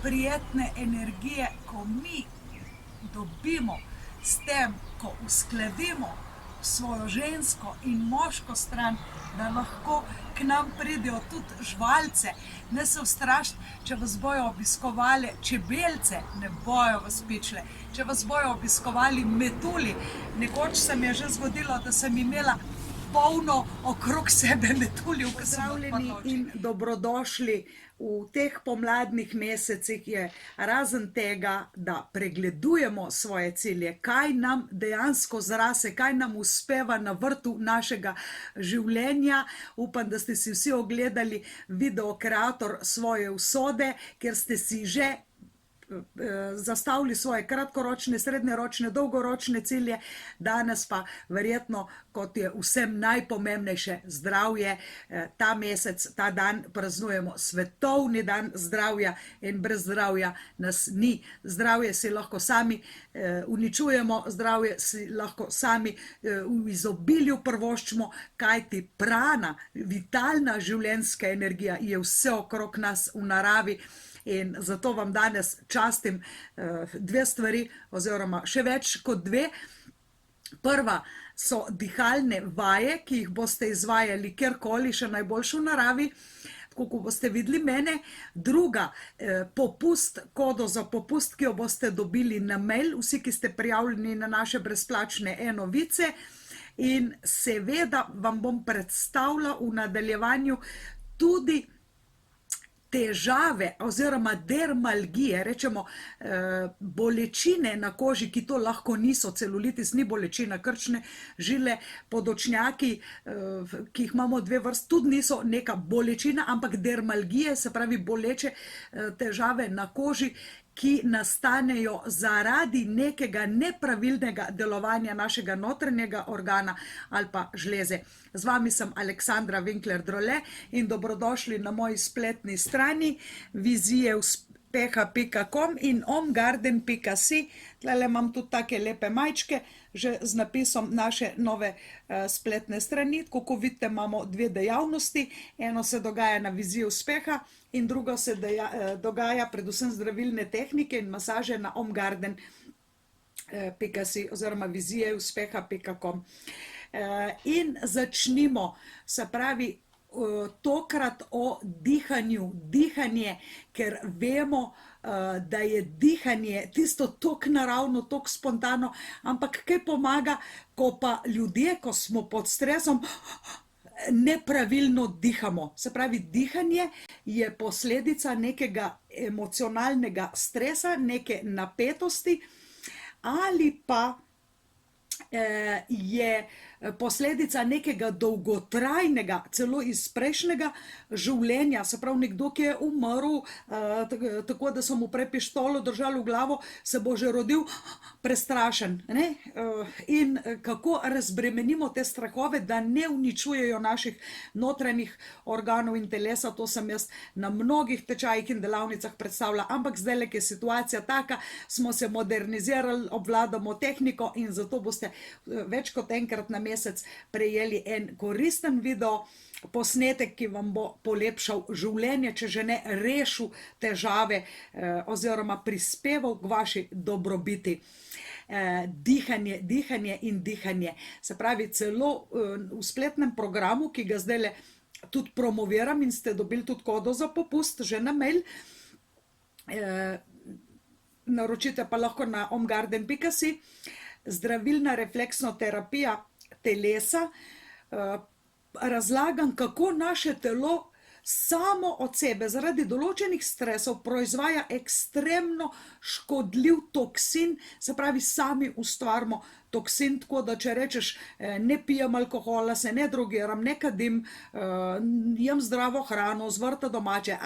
prijetne energije, ko mi dobimo s tem, ko uskladimo svojo žensko in moško stran, da lahko k nam pridejo tudi žvalce. Ne se ustrašiti, če vas bojo obiskovali čebelce, ne bojo vas pičile. Če vas bojo obiskovali metulji, nekoč se mi je že zgodilo, da sem imela polno okrog sebe metuljev. Pozdravljeni in dobrodošli. V teh pomladnih mesecih je razen tega, da pregledujemo svoje cilje, kaj nam dejansko zrase, kaj nam uspeva na vrtu našega življenja. Upam, da ste si vsi ogledali video Kreator svoje usode, ker ste si že zastavili svoje kratkoročne, srednjeročne, dolgoročne cilje. Danes pa verjetno, kot je vsem najpomembnejše, zdravje. Ta mesec, ta dan praznujemo svetovni dan zdravja in brez zdravja nas ni. Zdravje si lahko sami uničujemo, zdravje si lahko sami v izobilju privoščimo, kajti prana, vitalna življenjska energija je vse okrog nas v naravi. In zato vam danes častim dve stvari, oziroma še več kot dve. Prva so dihalne vaje, ki jih boste izvajali kjerkoli, še najboljše v naravi, tako kot boste videli mene. Druga, popust, kodo za popust, ki jo boste dobili na mail, vsi, ki ste prijavljeni na naše brezplačne e-novice. In seveda vam bom predstavila v nadaljevanju tudi težave oziroma dermalgije, rečemo bolečine na koži, ki to lahko niso. Celulitis ni bolečina, krčne žile, podočnjaki, ki jih imamo dve vrst, tudi niso neka bolečina, ampak dermalgije, se pravi boleče težave na koži, ki nastanejo zaradi nekega nepravilnega delovanja našega notranjega organa ali pa žleze. Z vami sem Aleksandra Winkler-Drole in dobrodošli na moji spletni strani vizijeuspeha.com in omgarden.si. Tlele imam tudi take lepe majčke, že z napisom naše nove spletne strani. Tako kot vidite, imamo dve dejavnosti. Eno se dogaja na Viziji uspeha in drugo se dogaja predvsem zdravilne tehnike in masaže na omgarden.si oziroma vizijeuspeha.com. In začnimo, se pravi, tokrat o dihanju. Dihanje, ker vemo, da je dihanje tisto tok naravno, tok spontano, ampak kaj pomaga, ko pa ljudje, ko smo pod stresom, nepravilno dihamo. Se pravi, dihanje je posledica nekega emocionalnega stresa, neke napetosti ali pa je posledica nekega dolgotrajnega, celo iz prejšnjega življenja, se pravi nekdo, ki je umrl, tako da so mu prej pištolo držali v glavo, se bo že rodil prestrašen, ne? In kako razbremenimo te strahove, da ne uničujejo naših notranjih organov in telesa, to sem jaz na mnogih tečajih in delavnicah predstavila, ampak zdaj, ki je situacija taka, smo se modernizirali, obvladamo tehniko in zato boste več kot enkrat na mesec prejeli en koristen video posnetek, ki vam bo polepšal življenje, če že ne rešil težave oziroma prispeval k vaši dobrobiti. Dihanje, dihanje in dihanje. Se pravi, celo v spletnem programu, ki ga zdaj tudi promoviram in ste dobili tudi kodo za popust že na mail, naročite pa lahko na omgarden.si. Zdravilna refleksnoterapija telesa. Razlagam, kako naše telo samo od sebe zaradi določenih stresov proizvaja ekstremno škodljiv toksin, se pravi, sami ustvarimo toksin, tako da če rečeš, ne pijem alkohola, se ne drogiram, ne kadim, jem zdravo hrano, z vrta domače,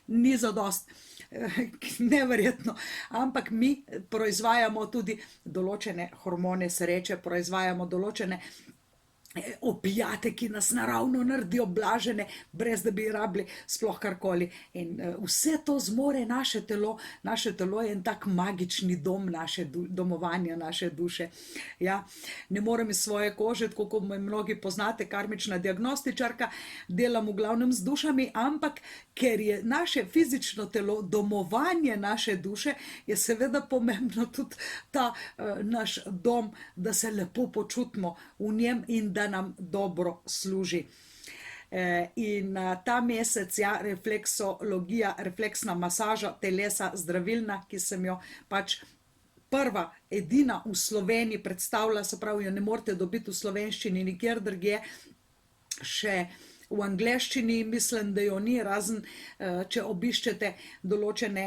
ni zadost. Neverjetno, ampak mi proizvajamo tudi določene hormone sreče, proizvajamo določene opijate, ki nas naravno naredijo blažene, brez da bi rabili sploh karkoli. In vse to zmore naše telo. Naše telo je en tak magični dom domovanja naše duše. Ja, ne morem iz svoje kože, tako kot me mnogi poznate, karmična diagnostičarka, delam v glavnem z dušami, ampak ker je naše fizično telo domovanje naše duše, je seveda pomembno tudi ta naš dom, da se lepo počutimo v njem in da nam dobro služi. In ta mesec, ja, refleksologija, refleksna masaža telesa, zdravilna, ki sem jo pač prva, edina v Sloveniji predstavila, se pravi, jo ne morete dobiti v slovenščini nikjer drugje, še v angleščini mislim, da jo ni, razen če obiščete določene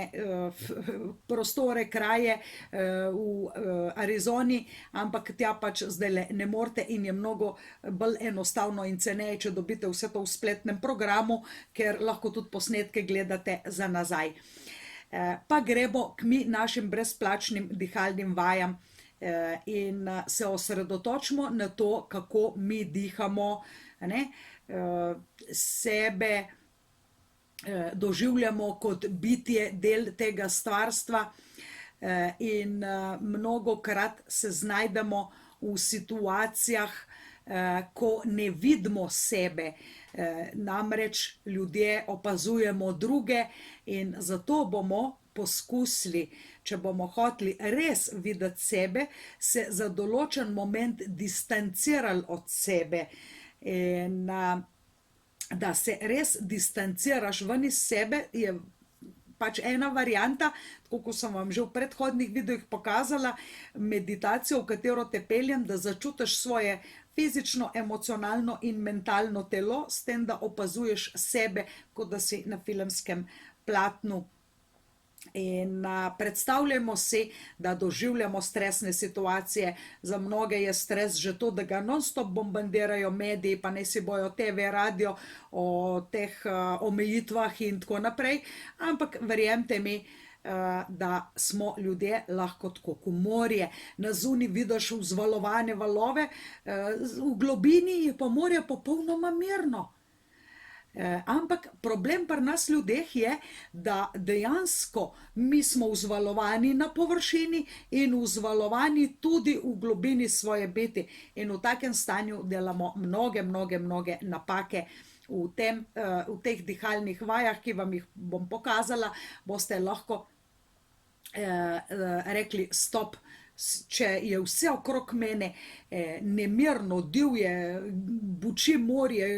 prostore, kraje v Arizoni, ampak tja pač zdaj ne morete in je mnogo bolj enostavno in ceneje, če dobite vse to v spletnem programu, ker lahko tudi posnetke gledate za nazaj. Pa gremo k našim brezplačnim dihalnim vajam in se osredotočimo na to, kako mi dihamo, ne? Sebe doživljamo kot bitje, del tega stvarstva in mnogokrat se znajdemo v situacijah, ko ne vidimo sebe, namreč ljudje opazujemo druge in zato bomo poskusili, če bomo hoteli res videti sebe, se za določen moment distancirali od sebe. In da se res distanciraš ven iz sebe, je pač ena varianta, tako kot sem vam že v predhodnih videojih pokazala, meditacijo, v katero te peljem, da začutiš svoje fizično, emocionalno in mentalno telo, s tem, da opazuješ sebe, kot da si na filmskem platnu. In predstavljamo si, da doživljamo stresne situacije. Za mnoge je stres že to, da ga non-stop bombardirajo mediji, pa naj si bojo TV, radio o teh omejitvah in tako naprej, ampak verjemite mi, da smo ljudje lahko tako kot morje. Na zunaj vidiš vzvalovane valove, v globini je pa morje popolnoma mirno. Ampak problem pri nas ljudeh je, da dejansko mi smo vzvalovani na površini in vzvalovani tudi v globini svoje biti. In v takem stanju delamo mnoge napake. V teh dihalnih vajah, ki vam jih bom pokazala, boste lahko rekli stop. Če je vse okrog mene nemirno, divje, buči morje,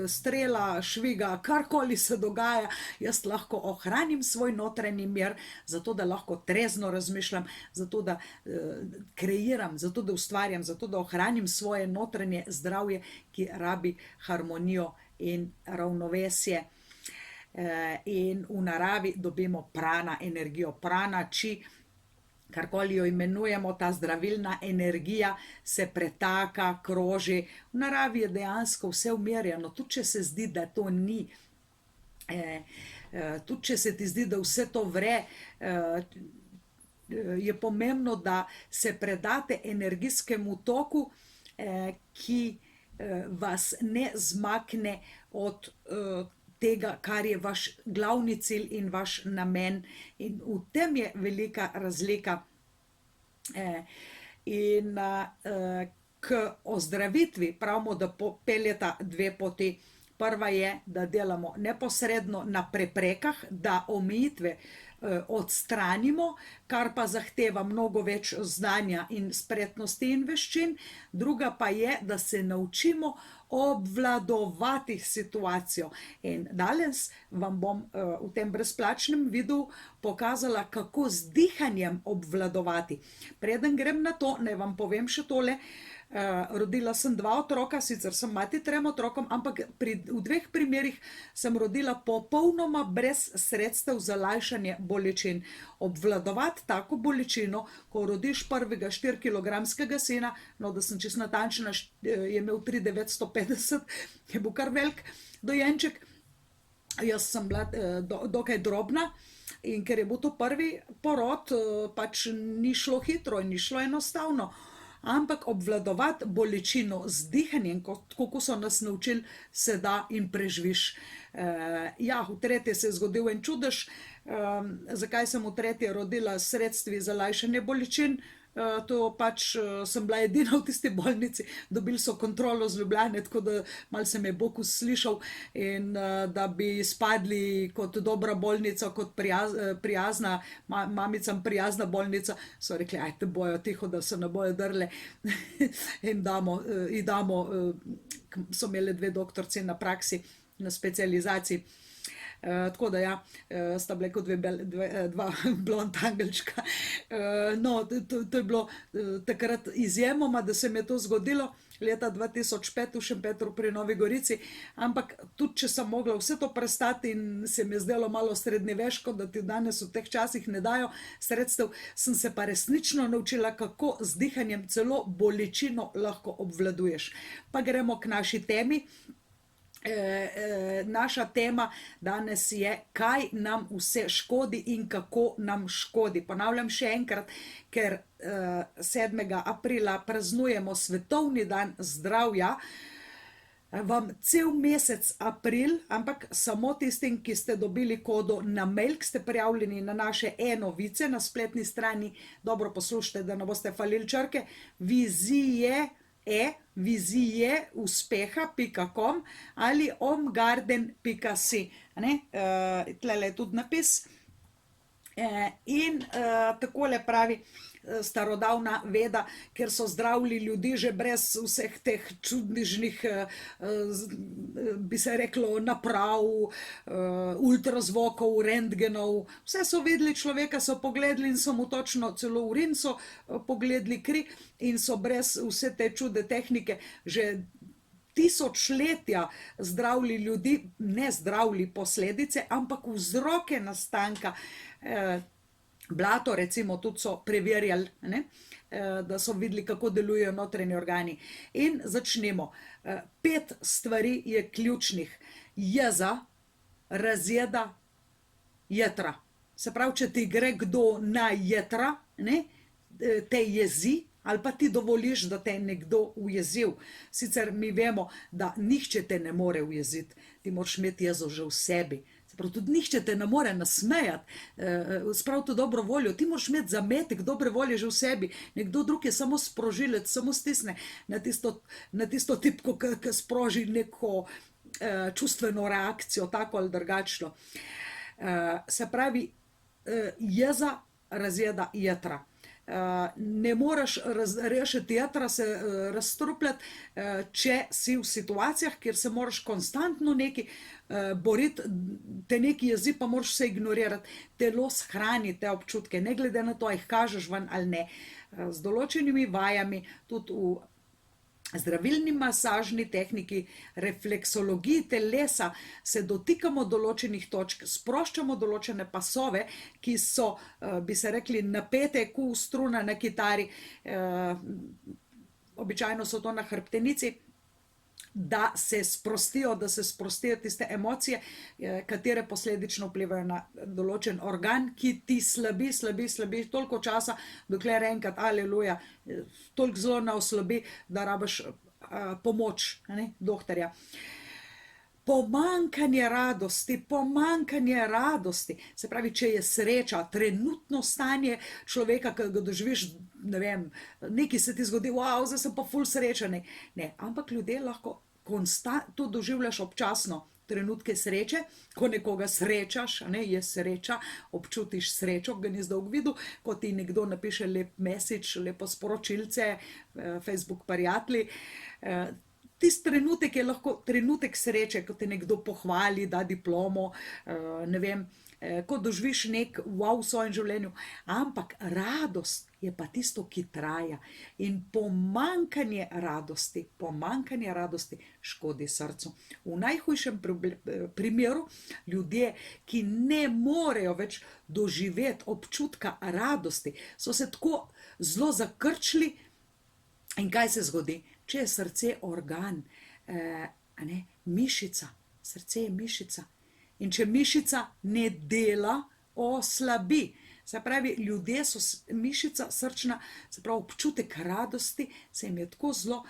strela, šviga, karkoli se dogaja, jaz lahko ohranim svoj notranji mir, zato da lahko trezno razmišljam, zato da kreiram, zato da ustvarjam, zato da ohranim svoje notranje zdravje, ki rabi harmonijo in ravnovesje. In v naravi dobimo prana energijo, prana, či, karkoli jo imenujemo, ta zdravilna energija se pretaka, kroži. V naravi je dejansko vse umirjeno, tudi če se zdi, da to ni. Tudi če se ti zdi, da vse to vre, je pomembno, da se predate energijskemu toku, ki vas ne zmakne od tega, kar je vaš glavni cilj in vaš namen. In v tem je velika razlika. In k ozdravitvi pravimo, da peljeta dve poti. Prva je, da delamo neposredno na preprekah, da omejitve odstranimo, kar pa zahteva mnogo več znanja in spretnosti in veščin. Druga pa je, da se naučimo obvladovati situacijo. In danes vam bom v tem brezplačnem videu pokazala, kako z dihanjem obvladovati. Preden grem na to, naj vam povem še tole. Rodila sem 2 otroka, sicer sem mati 3 otrokom, ampak v 2 primerih sem rodila popolnoma brez sredstev za lajšanje bolečin. Obvladovati tako bolečino, ko rodiš prvega 4-kilogramskega sina, no, da sem čisto natančna, je imel 3,950, je bil kar velik dojenček. Jaz sem bila dokaj drobna in ker je bil to prvi porod, pač ni šlo hitro in ni šlo enostavno. ampak obvladovati bolečino z dihanjem, tako kot so nas naučili, se da in preživiš. Ja, v tretje se je zgodil en čudež. Zakaj sem v tretje rodila s sredstvi za lajšanje bolečin? To pač sem bila edina v tisti bolnici, dobili so kontrolo z Ljubljane, tako da malo se me je Bog uslišal in da bi spadli kot dobra bolnica, kot prijazna, mamicam prijazna bolnica, so rekli, ajte bojo tiho, da se ne bojo drle in damo, so imeli 2 doktorci na praksi, na specializaciji. Tako da ja, sta bile kot dva blond angelčka. No, to je bilo takrat izjemoma, da se mi je to zgodilo leta 2005 v Šempetru pri Novi Gorici, ampak tudi če sem mogla vse to prestati in se mi je zdelo malo srednjeveško, da ti danes v teh časih ne dajo sredstev, sem se pa resnično naučila, kako z dihanjem celo bolečino lahko obvladuješ. Pa gremo k naši temi. Naša tema danes je, kaj nam vse škodi in kako nam škodi. Ponavljam še enkrat, ker 7. aprila praznujemo Svetovni dan zdravja, vam cel mesec april, ampak samo tistim, ki ste dobili kodo na mail, ki ste prijavljeni na naše e-novice na spletni strani, dobro poslušajte, da ne boste falili črke, vizieuspeha.com ali omgarden.si. Tlele je tudi napis. In takole pravi starodavna veda, ker so zdravili ljudi že brez vseh teh čudnižnih, bi se reklo, naprav, ultrazvokov, rentgenov, vse so videli človeka, so pogledali in so mu točno celo urin so pogledali, kri, in so brez vse te čude tehnike že tisočletja zdravili ljudi, ne zdravili posledice, ampak vzroke nastanka. Blato recimo tudi so preverjali, da so videli, kako delujejo notranji organi. In začnemo. 5 stvari je ključnih. Jeza razjeda jetra. Se pravi, če ti gre kdo na jetra, te jezi, ali pa ti dovoliš, da te je nekdo ujezil. Sicer mi vemo, da nihče te ne more ujeziti. Ti moraš imeti jezo že v sebi. Prav, tudi nihče te ne more nasmejati, sprav to dobro voljo, ti moraš imeti zametek dobre volje že v sebi, nekdo drug je samo sprožilec, samo stisne na tisto tipko, ki sproži neko čustveno reakcijo, tako ali drugačno. Se pravi, jeza razjeda jetra. Ne moreš rešiti jetra, se razstrupljati, če si v situacijah, kjer se moraš konstantno neki boriti, te neki jezi, pa moraš se ignorirati. Telo shrani te občutke, ne glede na to, a jih kažeš ven ali ne. Z določenimi vajami, tudi v zdravilni masažni tehniki, refleksologiji telesa se dotikamo določenih točk, sproščamo določene pasove, ki so, bi se rekli, napete kot struna na kitari, običajno so to na hrbtenici, da se sprostijo tiste emocije, katere posledično vplivajo na določen organ, ki ti slabi toliko časa, dokler enkrat, aleluja, toliko zelo ne oslabi, da rabiš pomoč doktorja. Pomanjkanje radosti, se pravi, če je sreča, trenutno stanje človeka, ki ga doživiš, ne vem, nekaj se ti zgodi, wow, zdaj sem pa ful srečen, ne, ampak ljudje lahko to doživljaš občasno, trenutke sreče, ko nekoga srečaš, je sreča, občutiš srečo, ga ni zdolgo videl, ko ti nekdo napiše lep message, lepo sporočilce, Facebook prijatelji, tisti trenutek je lahko trenutek sreče, ko te nekdo pohvali, da diplomo, ne vem, ko doživiš nek wow v svojem življenju, ampak radost je pa tisto, ki traja, in pomanjkanje radosti škodi srcu. V najhujšem primeru ljudje, ki ne morejo več doživeti občutka radosti, so se tako zelo zakrčili. In kaj se zgodi? Če je srce organ, mišica, srce je mišica. In če mišica ne dela, oslabi. Se pravi, ljudje so mišica srčna, se pravi občutek radosti se jim je tako zelo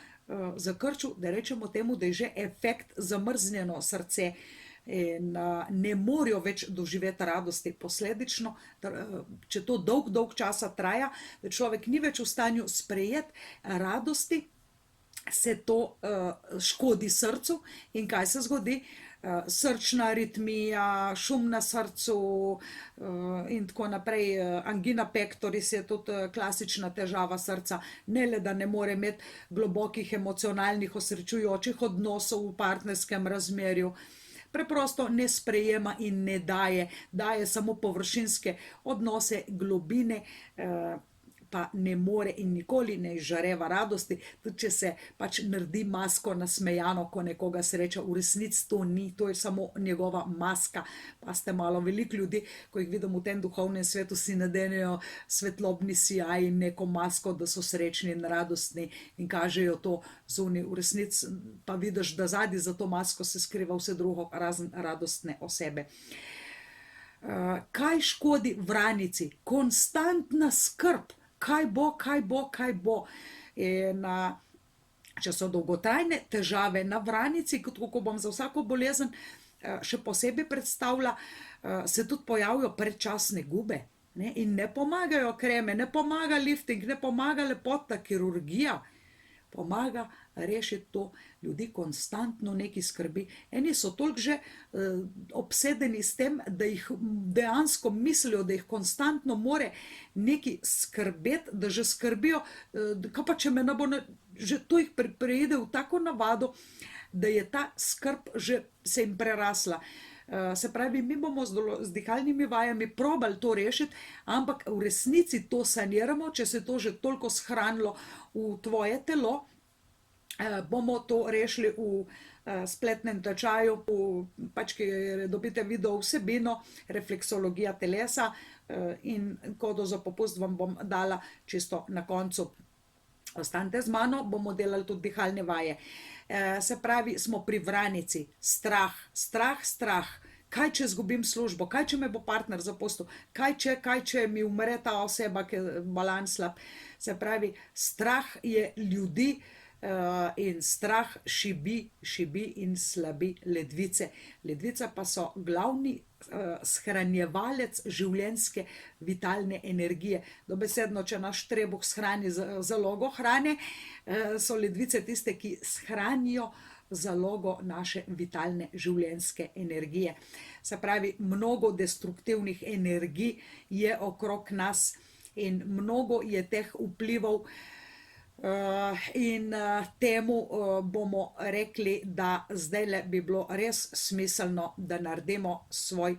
zakrčil, da rečemo temu, da je že efekt zamrznjeno srce in ne morejo več doživeti radosti. Posledično, če to dolg časa traja, da človek ni več v stanju sprejeti radosti, se to škodi srcu in kaj se zgodi? Srčna aritmija, šum na srcu in tako naprej, angina pectoris je tudi klasična težava srca, ne le, da ne more imeti globokih emocionalnih osrečujočih odnosov v partnerskem razmerju, preprosto ne sprejema in ne daje samo površinske odnose, globine, pa ne more in nikoli ne izžareva radosti, tudi če se pač naredi masko nasmejano, ko nekoga sreča, v resnici to ni, to je samo njegova maska. Pa ste malo, veliko ljudi, ko jih vidim v tem duhovnem svetu, si nadenejo svetlobni sijaj in neko masko, da so srečni in radostni in kažejo to zunaj. V resnici pa vidiš, da zadaj za to masko se skriva vse drugo, razen radostne osebe. Kaj škodi vranici? Konstantna skrb. Kaj bo. In če so dolgotrajne težave na vranici, ko bom za vsako bolezen še posebej predstavila, se tudi pojavijo predčasne gube, ne? In ne pomagajo kreme, ne pomaga lifting, ne pomaga lepotna kirurgija, pomaga rešiti to. Ljudi konstantno nekaj skrbi. Eni so toliko že obsedeni s tem, da jih dejansko mislijo, da jih konstantno more nekaj skrbeti, da že skrbijo, kaj pa če me ne bo, že to jih preide v tako navado, da je ta skrb že se jim prerasla. Se pravi, mi bomo z dihalnimi vajami probali to rešiti, ampak v resnici to saniramo, če se to že toliko shranilo v tvoje telo, bomo to rešili v spletnem tečaju, pač kjer dobite video vsebino, refleksologija telesa in kodo za popust vam bom dala čisto na koncu. Ostanite z mano, bomo delali tudi dihalne vaje. Se pravi, smo pri vranici. Strah. Kaj, če izgubim službo? Kaj, če me bo partner zapustil? Kaj, če mi umre ta oseba, ki je balans slab? Se pravi, strah je ljudi in strah šibi in slabi ledvice. Ledvice pa so glavni shranjevalec življenjske vitalne energije. Dobesedno, če naš trebuh shrani zalogo hrane, so ledvice tiste, ki shranijo zalogo naše vitalne življenjske energije. Se pravi, mnogo destruktivnih energij je okrog nas in mnogo je teh vplivov in temu bomo rekli, da zdajle bi bilo res smiselno, da naredimo svoj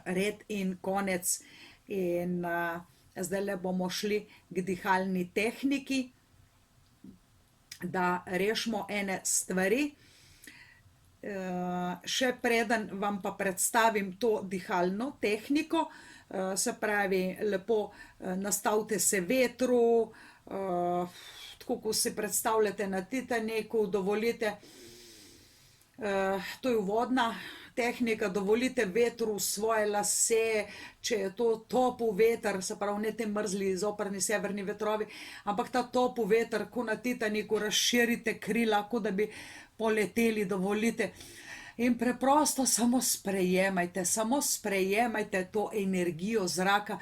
red in konec in zdajle bomo šli k dihalni tehniki, da rešimo ene stvari. Še preden vam pa predstavim to dihalno tehniko, se pravi, lepo nastavite se vetru, tako ko si predstavljate na Titaniku, dovolite, to je uvodna tehnika, dovolite vetru v svoje lase, če je to topel veter, se pravi, ne te mrzli zoprni severni vetrovi, ampak ta topel veter, ko na Titaniku, razširite krila, kot da bi poleteli, dovolite. In preprosto samo sprejemajte to energijo zraka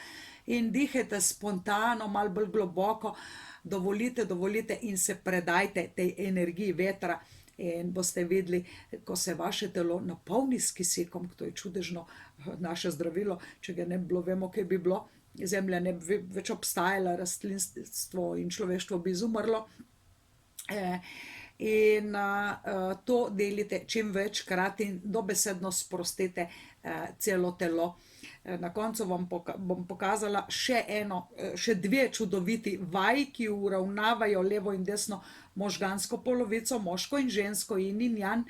in dihajte spontano, malo bolj globoko, dovolite in se predajte tej energiji vetra. In boste videli, ko se vaše telo napolni s kisikom, to je čudežno naše zdravilo, če ga ne bi bilo, vemo, kaj bi bilo, zemlja ne bi več obstajala, rastlinstvo in človeštvo bi izumrlo. In to delite čim večkrat in dobesedno sprostite celo telo. Na koncu vam bom pokazala še dve čudoviti vaji, ki uravnavajo levo in desno možgansko polovico, moško in žensko, yin in yang,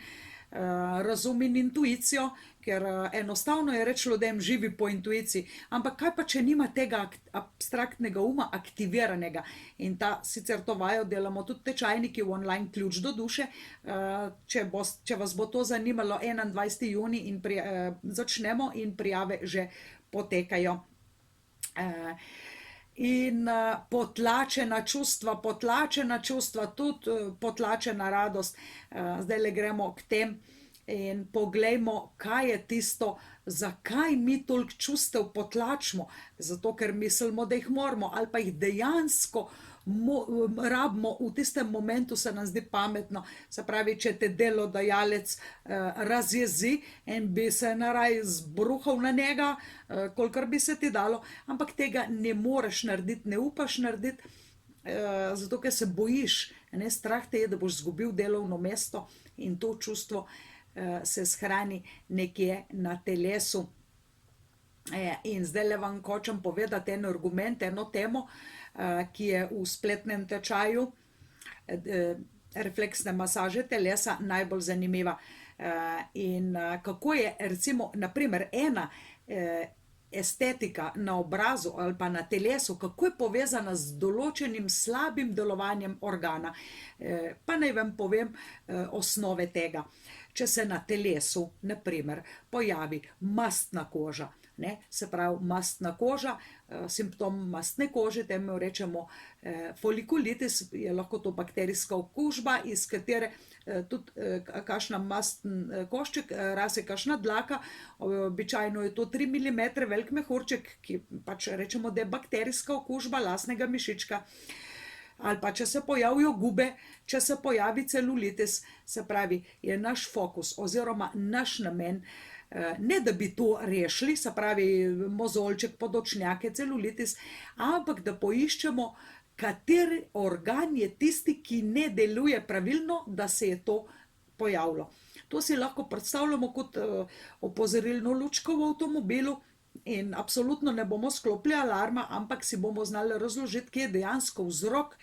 razum in intuicijo, ker enostavno je reči ljudem, živi po intuiciji, ampak kaj pa, če nima tega abstraktnega uma aktiviranega? In sicer to vajo delamo tudi tečajniki v online Ključ do duše, če vas bo to zanimalo, 21. junij in začnemo in prijave že potekajo. In potlačena čustva, tudi potlačena radost. Zdaj le gremo k tem in poglejmo, kaj je tisto, zakaj mi toliko čustev potlačimo. Zato, ker mislimo, da jih moramo, ali pa jih dejansko rabimo, v tistem momentu se nam zdi pametno. Se pravi, če te delodajalec razjezi in bi se naraj zbruhal na njega, kolikor bi se ti dalo, ampak tega ne moreš narediti, ne upaš narediti, zato ker se bojiš, ne, strah te je, da boš izgubil delovno mesto in to čustvo se shrani nekje na telesu. In zdaj le vam hočem povedati en argument, eno temo, ki je v spletnem tečaju refleksne masaže telesa najbolj zanimiva. In kako je recimo, naprimer, ena estetika na obrazu ali pa na telesu, kako je povezana z določenim slabim delovanjem organa. Pa naj vam povem osnove tega. Če se na telesu, naprimer, pojavi mastna koža, ne, se pravi mastna koža, simptom mastne kože, temu rečemo folikulitis, je lahko to bakterijska okužba, iz katere tudi kakšna masten košček, rase kakšna dlaka, običajno je to 3 mm velik mehurček, ki pač rečemo, da je bakterijska okužba lasnega mišička. Ali pa če se pojavijo gube, če se pojavi celulitis, se pravi, je naš fokus oziroma naš namen, ne da bi to rešili, se pravi, mozolček, podočnjake, celulitis, ampak da poiščemo, kateri organ je tisti, ki ne deluje pravilno, da se je to pojavilo. To si lahko predstavljamo kot opozorilno lučko v avtomobilu, in absolutno ne bomo sklopili alarma, ampak si bomo znali razložiti, kje je dejansko vzrok,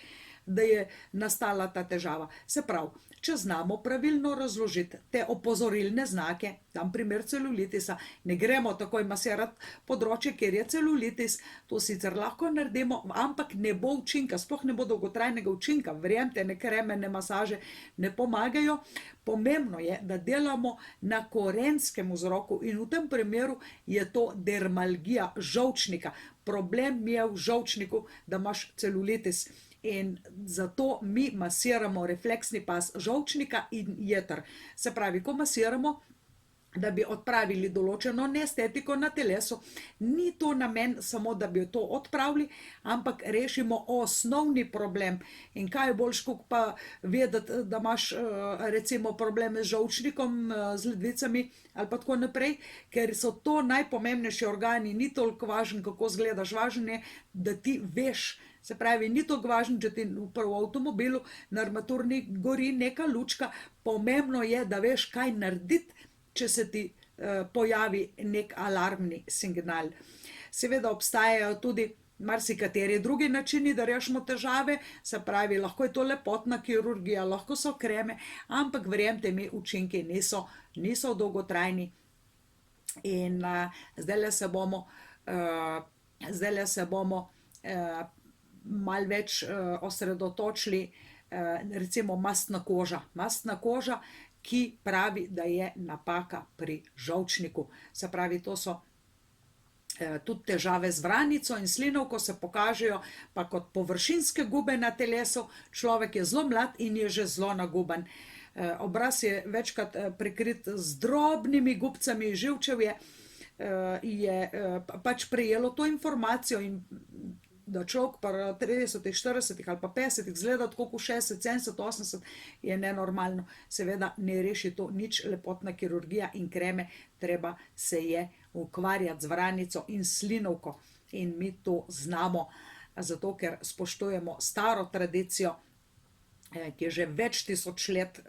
da je nastala ta težava. Se pravi, če znamo pravilno razložiti te opozorilne znake, dam primer celulitisa, ne gremo takoj masirati področje, kjer je celulitis, to sicer lahko naredimo, ampak ne bo učinka, sploh ne bo dolgotrajnega učinka, verjemite, ne kreme, ne masaže ne pomagajo. Pomembno je, da delamo na korenskem vzroku in v tem primeru je to dermalgija žolčnika. Problem je v žolčniku, da imaš celulitis. In zato mi masiramo refleksni pas žolčnika in jeter. Se pravi, ko masiramo, da bi odpravili določeno neestetiko na telesu, ni to namen samo, da bi to odpravili, ampak rešimo osnovni problem. In kaj je boljše, kot pa vedeti, da imaš recimo probleme z žolčnikom, z ledvicami ali pa tako naprej, ker so to najpomembnejši organi, ni toliko važno, kako izgledaš, važno je, da ti veš. Se pravi, ni toliko važno, če ti v avtomobilu na armaturni gori neka lučka, pomembno je, da veš, kaj narediti, če se ti pojavi nek alarmni signal. Seveda obstajajo tudi marsikateri drugi načini, da rešimo težave, se pravi, lahko je to lepotna kirurgija, lahko so kreme, ampak verjemite mi, učinki niso dolgotrajni. In zdajle se bomo malo več osredotočili, recimo mastna koža. Mastna koža, ki pravi, da je napaka pri žolčniku. Se pravi, to so tudi težave z vranico in slinavko se pokažejo pa kot površinske gube na telesu. Človek je zelo mlad in je že zelo naguban. Obraz je večkrat prekrit z drobnimi gubcami, živčevje je pač prejelo to informacijo in da človek pri 30, 40 ali pa 50 izgleda tako kot 60, 70, 80 je nenormalno. Seveda ne reši to nič lepotna kirurgija in kreme, treba se je ukvarjati z vranico in slinavko. In mi to znamo, zato ker spoštujemo staro tradicijo, ki je že več tisoč let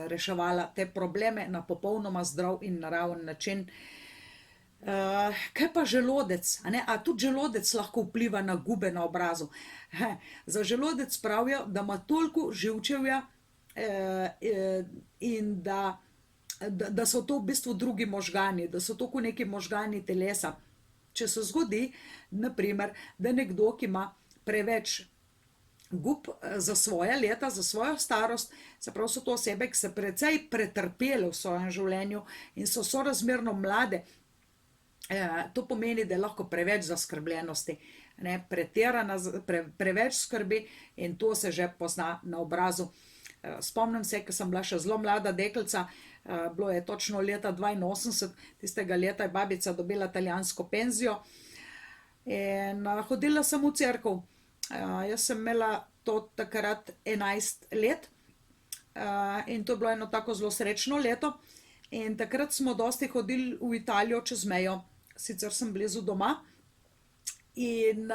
reševala te probleme na popolnoma zdrav in naraven način. Kaj pa želodec? A tudi želodec lahko vpliva na gube na obrazu? Za želodec pravijo, da ima toliko živčevja in da so to v bistvu drugi možgani, da so to kot neki možgani telesa. Če se zgodi, naprimer, da nekdo, ki ima preveč gub za svoja leta, za svojo starost, se pravi, so to osebe, ki so precej pretrpele v svojem življenju in so sorazmerno mlade, To pomeni, da je lahko preveč zaskrbljenosti, ne, preveč skrbi in to se že pozna na obrazu. Spomnim se, ko sem bila še zelo mlada deklica, bilo je točno leta 82, tistega leta je babica dobila italijansko penzijo in hodila sem v cerkev. Jaz sem imela to takrat 11 let in to je bilo eno tako zelo srečno leto. In takrat smo dosti hodili v Italijo čez mejo, sicer sem blizu doma. In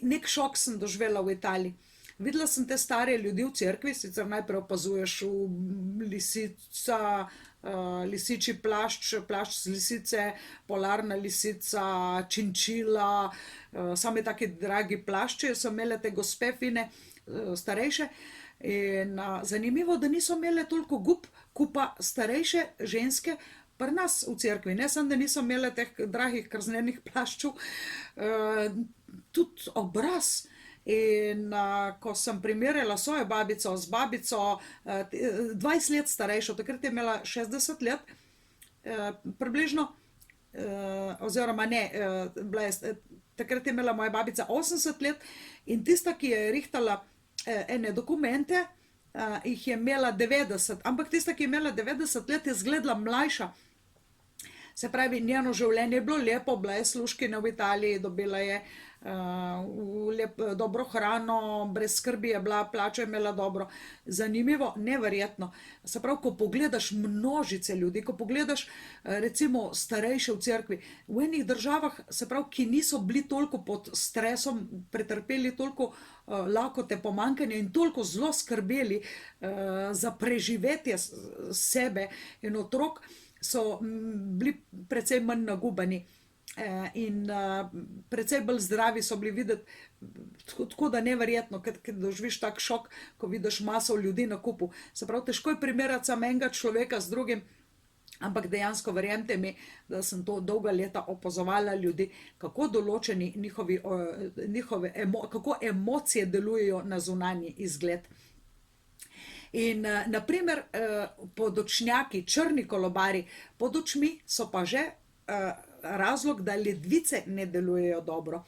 nek šok sem doživela v Italiji. Videla sem te stare ljudi v cerkvi, sicer najprej opazuješ lisica, lisičji plašč, plašč z lisice, polarna lisica, činčila, sami taki dragi plašči so imele te gospe fine, starejše. In zanimivo, da niso imele toliko gub, kot pa starejše ženske pri nas v cerkvi. Ne samo, da niso imele teh dragih krznenih plaščev, tudi obraz. In ko sem primerjala svojo babico z babico 20 let starejšo, takrat je imela 60 let, približno, oziroma ne, takrat je imela moja babica 80 let in tista, ki je rihtala ene dokumente, jih je imela 90, ampak tista, ki je imela 90 let, je izgledala mlajša. Se pravi, njeno življenje je bilo lepo, bila je služkinja v Italiji, dobila je dobro hrano, brez skrbi je bila, plačo je imela dobro. Zanimivo, neverjetno. Se pravi, ko pogledaš množice ljudi, ko pogledaš recimo starejše v cerkvi, v enih državah, se pravi, ki niso bili toliko pod stresom, pretrpeli toliko lakote, pomanjkanja in toliko zelo skrbeli za preživetje sebe in otrok, so bili precej manj nagubani in precej bolj zdravi so bili videti, tako da neverjetno, ker doživiš tak šok, ko vidiš maso ljudi na kupu. Se pravi, težko je primerjati samo enega človeka z drugim, ampak dejansko verjemite mi, da sem to dolga leta opazovala ljudi, kako določeni kako emocije delujejo na zunanji izgled. In naprimer podočnjaki, črni kolobari pod očmi so pa že razlog, da ledvice ne delujejo dobro.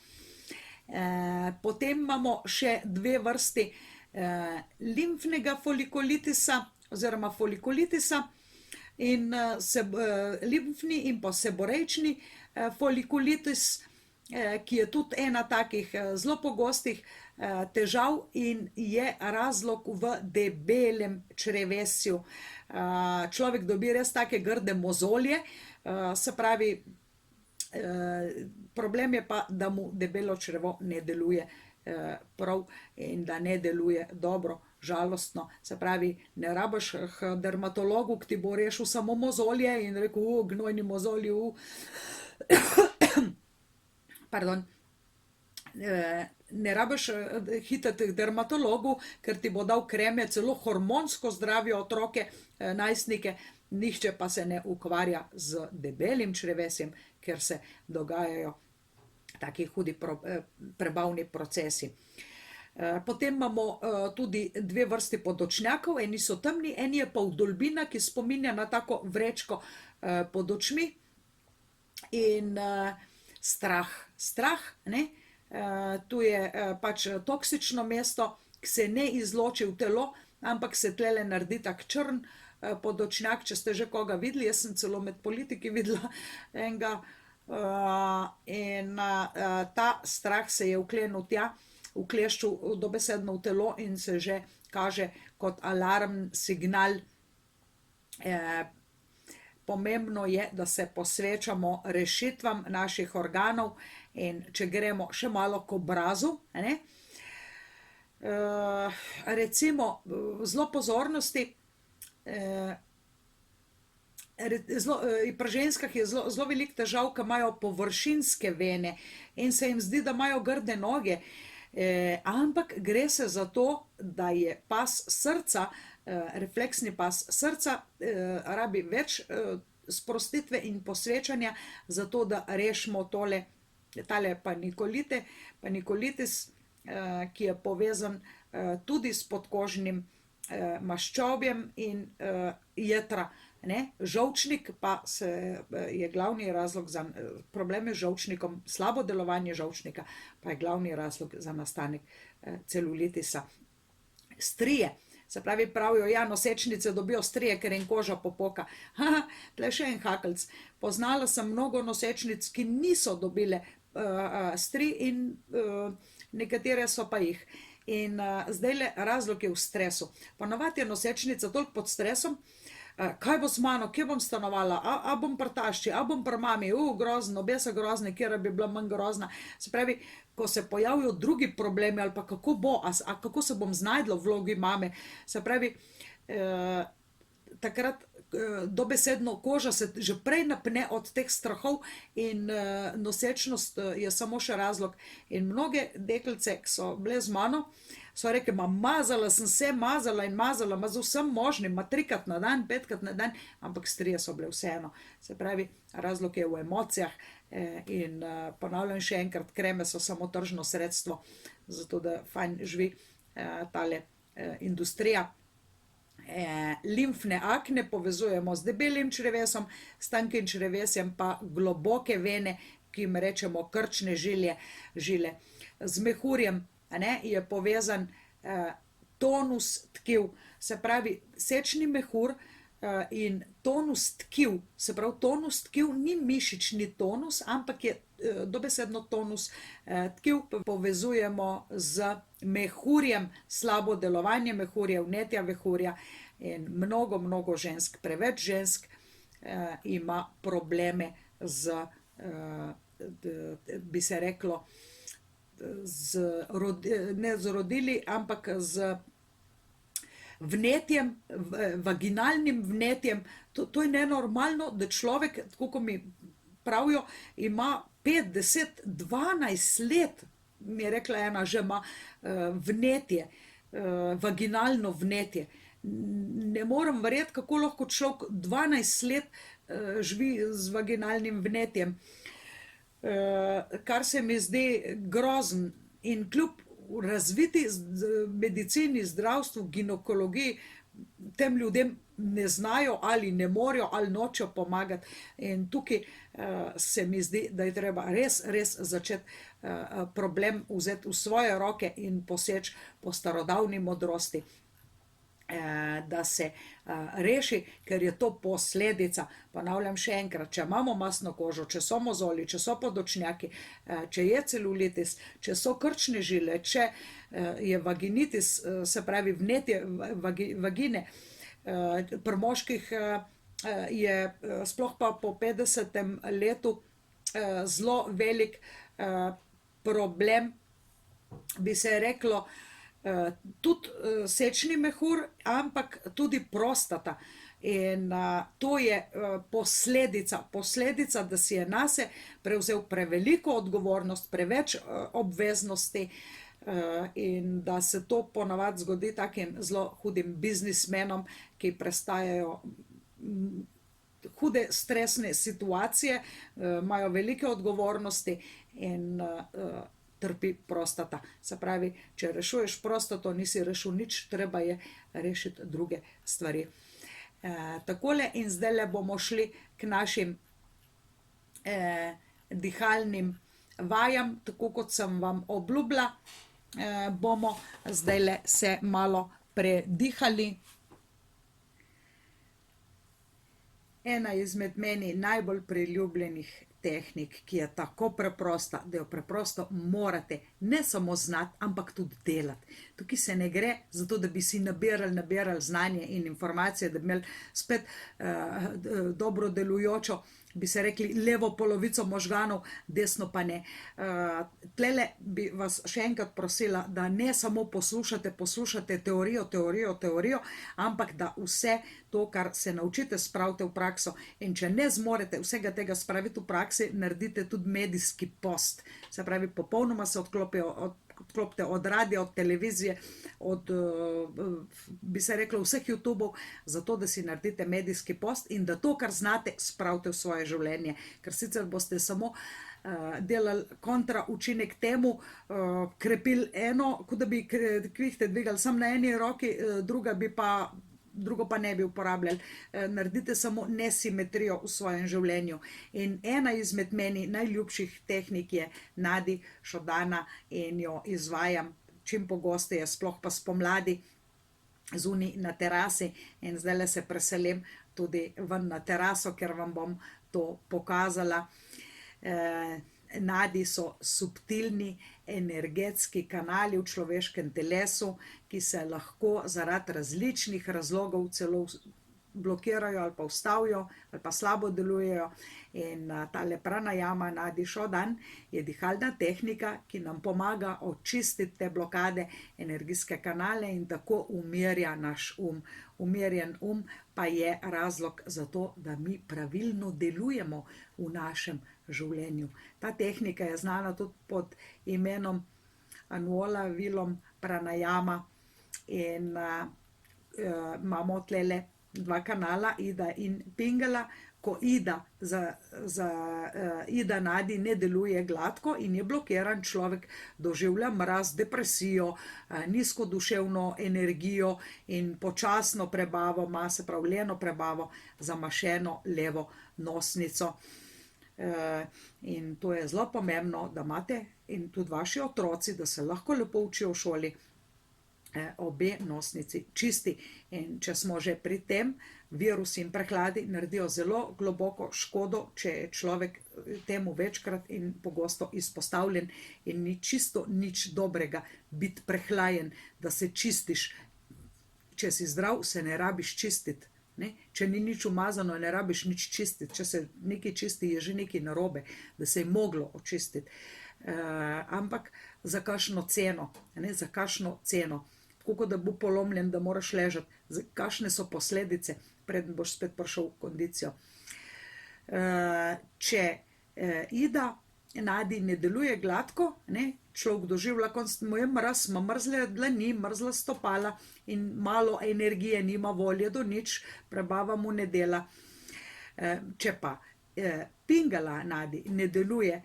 Potem imamo še dve vrsti limfnega folikulitisa oziroma folikulitisa in limfni in pa seborejčni folikulitis, ki je tudi ena takih zelo pogostih težav in je razlog v debelem črevesju. Človek dobi res take grde mozolje, se pravi, problem je pa, da mu debelo črevo ne deluje prav in da ne deluje dobro, žalostno. Se pravi, ne rabiš k dermatologu, ki ti bo rešil samo mozolje in rekel, gnojni mozolji, pardon, ne rabiš hiteti k dermatologu, ker ti bo dal kreme, celo hormonsko zdravijo otroke, najstnike, nihče pa se ne ukvarja z debelim črevesjem, ker se dogajajo taki hudi prebavni procesi. Potem imamo tudi dve vrsti podočnjakov, eni so temni, eni je pa vdolbina, ki spominja na tako vrečko pod očmi in strah, ne? Tu je pač toksično mesto, ki se ne izloči v telo, ampak se tlele naredi tak črn podočnjak, če ste že koga videli, jaz sem celo med politiki videla enega in ta strah se je vklenil tja, vkleščil dobesedno v telo in se že kaže kot alarm signal. Pomembno je, da se posvečamo rešitvam naših organov in če gremo še malo k obrazu, ne? Recimo zelo pozornosti, pri ženskah je zelo veliko težav, ki imajo površinske vene in se jim zdi, da imajo grde noge, ampak gre se za to, da je pas srca, refleksni pas srca, rabi več sprostitve in posvečanja, zato da rešimo tale panikolitis, ki je povezan tudi s podkožnim maščobjem in jetra. Ne? Žolčnik pa je glavni razlog za probleme z žolčnikom, slabo delovanje žolčnika pa je glavni razlog za nastanek celulitisa. Strije, se pravi pravijo, ja, nosečnice dobijo strije, ker jim koža popoka. Tle še en hakelc. Poznala sem mnogo nosečnic, ki niso dobile strij in nekatere so pa jih. In zdajle razlog je v stresu. Ponavadi je nosečnica toliko pod stresom, kaj bo z mano, kje bom stanovala, a bom pri tašči, a bom pri mami, grozno, obe so grozni, kjera bi bila manj grozna. Se pravi, ko se pojavijo drugi problemi ali pa kako bo, kako se bom znajdla v vlogi mame, se pravi, takrat dobesedno koža se že prej napne od teh strahov in nosečnost je samo še razlog. In mnoge deklice, ki so bile z mano, so rekli, mazala sem se, mazala in mazala, z vsem možnim, 3-krat na dan, 5-krat na dan, ampak strije so bile vseeno. Se pravi, razlog je v emocijah in ponavljam še enkrat, kreme so samo tržno sredstvo, zato da fajn živi tale industrija. Limfne akne povezujemo z debelim črevesom, s tankim črevesjem pa globoke vene, ki jim rečemo krčne žile. Z mehurjem je povezan tonus tkiv, se pravi sečni mehur in tonus tkiv, se pravi tonus tkiv ni mišični tonus, ampak je dobesedno tonus tkiv povezujemo z mehurjem, slabo delovanje mehurja, vnetja mehurja in mnogo žensk, preveč žensk ima probleme z, bi se reklo, ne z rodili, ampak z vnetjem, vaginalnim vnetjem. To je nenormalno, da človek, tako kot mi pravijo, ima 5, 10, 12 let, mi je rekla ena, že ima vnetje, vaginalno vnetje. Ne morem verjeti, kako lahko človek 12 let živi z vaginalnim vnetjem. Kar se mi zdi grozen in kljub razviti medicini, zdravstvu, ginekologiji, tem ljudem ne znajo ali ne morejo ali nočejo pomagati. In tukaj se mi zdi, da je treba res začeti problem vzeti v svoje roke in poseči po starodavni modrosti, da se reši, ker je to posledica. Ponavljam še enkrat, če imamo mastno kožo, če so mozolji, če so podočnjaki, če je celulitis, če so krčne žile, če je vaginitis, se pravi vnetje vagine, pri moških je sploh pa po 50. letu zelo velik problem, bi se reklo, tudi sečni mehur, ampak tudi prostata. In to je posledica, da si je nase prevzel preveliko odgovornost, preveč obveznosti in da se to ponavadi zgodi takim zelo hudim biznismenom, ki prestajajo hude stresne situacije, imajo velike odgovornosti in trpi prostata. Se pravi, če rešuješ prostato, nisi rešil nič, treba je rešiti druge stvari. Takole in zdajle bomo šli k našim dihalnim vajam, tako kot sem vam obljubila, bomo zdajle se malo predihali. Ena izmed meni najbolj priljubljenih tehnik, ki je tako preprosta, da jo preprosto morate ne samo znati, ampak tudi delati. Tukaj se ne gre za to, da bi si nabirali znanje in informacije, da bi imeli spet dobro delujočo, bi se rekli, levo polovico možganov, desno pa ne. Tlele bi vas še enkrat prosila, da ne samo poslušate teorijo, ampak da vse to, kar se naučite, spravite v prakso. In če ne zmorete vsega tega spraviti v praksi, naredite tudi medijski post. Se pravi, popolnoma se odklopite od radia, od televizije, od, bi se reklo, vseh YouTubov, zato da si naredite medijski post in da to, kar znate, spravite v svoje življenje. Ker sicer boste samo delali kontra učinek temu, krepili eno, kot da bi kvihte dvigali samo na eni roki, druga bi pa drugo pa ne bi uporabljali. Naredite samo nesimetrijo v svojem življenju. In ena izmed meni najljubših tehnik je Nadi Šodana in jo izvajam čim pogosteje, sploh pa spomladi zunaj na terasi, in zdajle se preselim tudi ven na teraso, ker vam bom to pokazala. Nadi so subtilni energetski kanali v človeškem telesu, ki se lahko zaradi različnih razlogov celo blokirajo ali pa ustavijo ali pa slabo delujejo. In tale pranajama Nadi Šodan je dihalna tehnika, ki nam pomaga očistiti te blokade, energijske kanale, in tako umirja naš Umirjen pa je razlog za to, da mi pravilno delujemo v našem življenju. Ta tehnika je znana tudi pod imenom Anuola Vilom pranajama in imamo tlele dva kanala, Ida in Pingala. Ko Ida Nadi ne deluje gladko in je blokiran, človek doživlja mraz, depresijo, nizko duševno energijo in počasno prebavo, ima se prav leno prebavo, zamašeno levo nosnico. In to je zelo pomembno, da imate in tudi vaši otroci, da se lahko lepo učijo v šoli, obe nosnici čisti. In če smo že pri tem, virusi in prehladi naredijo zelo globoko škodo, če je človek temu večkrat in pogosto izpostavljen, in ni čisto nič dobrega biti prehlajen, da se čistiš. Če si zdrav, se ne rabiš čistiti. Ne? Če ni nič umazano, ne rabiš nič čistiti. Če se nekaj čisti, je že nekaj narobe, da se je moglo očistiti. Ampak za kakšno ceno? Ne? Za kakšno ceno? Tako da bo polomljen, da moraš ležati. Kakšne so posledice, preden boš spet prišel v kondicijo. Če Ida Nadi ne deluje gladko, ne, človek doživlja, mu je mraz, ima mrzle dlani, mrzla stopala in malo energije, nima volje do nič, prebava mu ne dela. Če pa Pingala Nadi ne deluje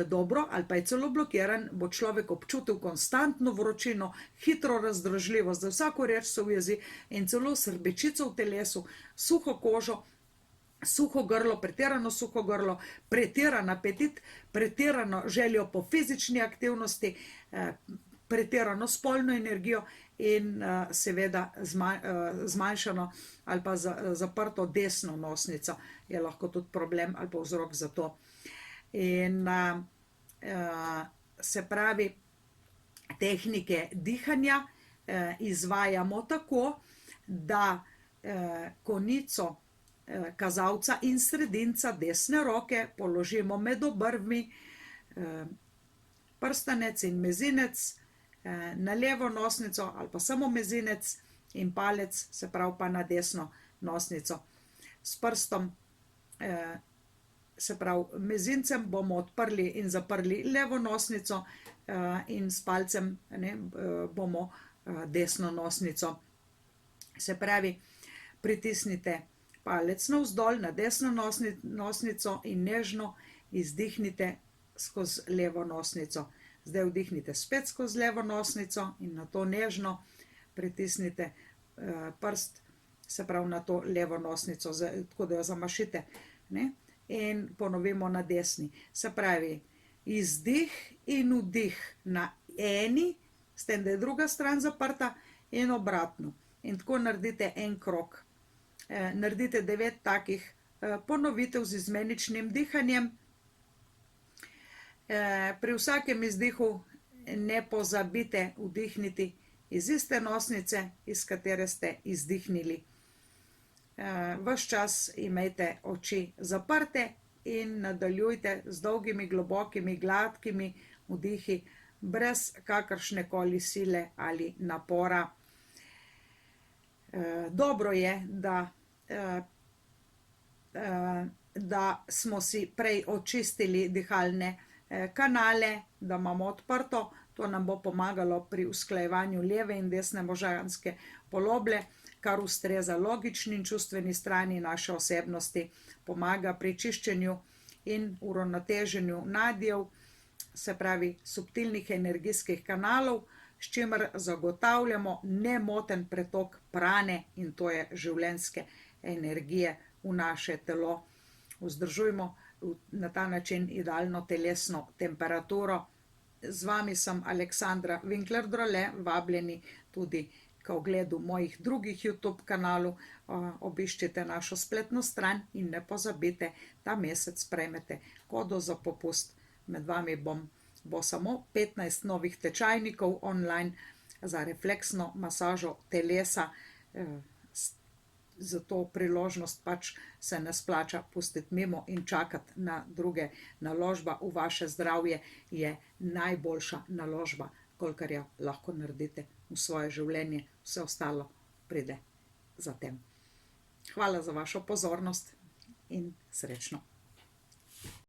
dobro ali pa je celo blokiran, bo človek občutil konstantno vročino, hitro razdražljivost, za vsako reč se ujezi in celo srbečico v telesu, suho kožo, suho grlo, pretirano suho grlo, pretiran apetit, pretirano željo po fizični aktivnosti, pretirano spolno energijo in seveda zmanjšano ali pa zaprto desno nosnico je lahko tudi problem ali pa vzrok za to. In se pravi, tehnike dihanja izvajamo tako, da konico kazalca in sredinca desne roke položimo med obrvmi, prstanec in mezinec na levo nosnico ali pa samo mezinec in palec, se pravi pa na desno nosnico. S prstom, se pravi mezincem, bomo odprli in zaprli levo nosnico in s palcem bomo desno nosnico. Se pravi, pritisnite palec navzdol na desno nosnico in nežno izdihnite skozi levo nosnico. Zdaj vdihnite spet skozi levo nosnico in na to nežno pritisnite prst, se pravi na to levo nosnico, tako da jo zamašite, ne? In ponovimo na desni. Se pravi, izdih in vdih na eni, s tem, da je druga stran zaprta, in obratno. In tako naredite en krog. Naredite 9 takih ponovitev z izmeničnim dihanjem. Pri vsakem izdihu ne pozabite vdihniti iz iste nosnice, iz katere ste izdihnili. Ves čas imejte oči zaprte in nadaljujte z dolgimi, globokimi, gladkimi vdihi, brez kakršnekoli sile ali napora. Dobro je, da smo si prej očistili dihalne kanale, da imamo odprto. To nam bo pomagalo pri usklajevanju leve in desne možganske poloble, kar ustreza logični in čustveni strani naše osebnosti, pomaga pri čiščenju in uravnoteženju nadjev, se pravi subtilnih energijskih kanalov, s čimer zagotavljamo nemoten pretok prane, in to je življenjske energije v naše telo. Vzdržujmo na ta način idealno telesno temperaturo. Z vami sem Aleksandra Winkler-Drole, vabljeni tudi k ogledu mojih drugih YouTube kanalov. Obiščite našo spletno stran in ne pozabite, ta mesec prejmete kodo za popust. Med vami bo samo 15 novih tečajnikov online za refleksno masažo telesa. Za to priložnost pač se ne splača pustiti mimo in čakati na druge. Naložba v vaše zdravje je najboljša naložba, kolikor jo lahko naredite v svoje življenje. Vse ostalo pride za tem. Hvala za vašo pozornost in srečno.